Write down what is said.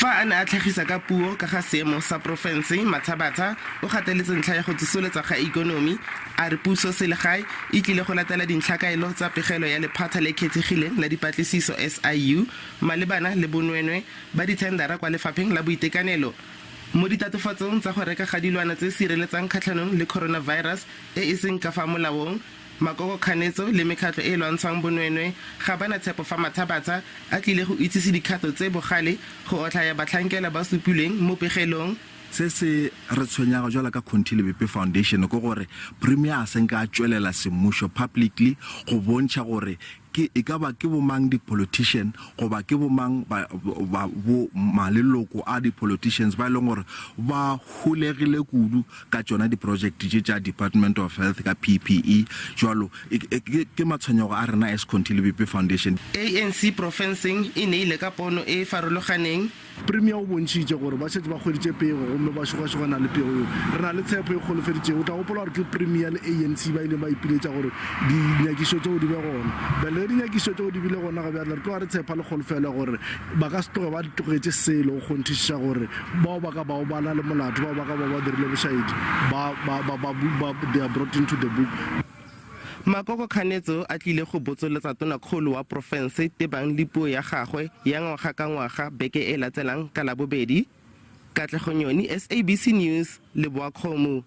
Fa a ne a tlhagisa ka puo ka ga seemo sa profense, Mathabatha o gateletse ntlha ya go tsosoletsa ga ikonomi, a re puso selegae e tlile go latela dintlhakaelo tsa pegelo ya lephata le kgethegileng la dipatlisiso SIU malebana le bonweenwee ba dithendara kwa lefapheng la boitekanelo. Mo ditatofatsong tsa go reka ga dilwana tse sireletsang kgatlhanong le coronavirus e seng ka fa molaong, makokokganetso le mekgatlho e lwantshang bonweenwee ga bana tshepo fa Mathabatha a tlile go itsise dikgato tse bogale go otlhaya batlhankela ba supilweng mo pegelong. Se re tshwenyago jwala ka Kgatelelo Foundation go gore premier a senka a tswelela semmušo publicly go bontšha gore ke ka ba ke bomang di politician go ba ke bomang ba maleloko a di politicians ba leng gore ba hulegile kudu ka tsona di project tša Department of Health ka PPE jwalo ke matshwenyago a rena as Kgatelelo Foundation. ANC profenseng e ne ile ka pono e farologaneng. Premier o bontšitše gore ba setse ba kgweditše pego gomme ba šogana le pego eo re na le tshepo e kgolofeditšego o tla gopola gore ke premier le ANC ba ile ba ipiletša gore dinyakišo tšeo di be gona bele dinyakišo tšeo di bile gona ga bjale re tloga re tshepa le kgolofela gore ba ka se tloge ba tlogetše selo go kgonthišiša gore bao ba ka bao ba na le molato bao ba ka bao ba dirile bošaedi they are brought into the book. Makokokganetso a tlile go botsoletsa tonakgolo wa profense tebang le puo ya gagwe ya ngwaga ka ngwaga beke e latselang ka Labobedi. Kgatlhanong, SABC News, Limpopo.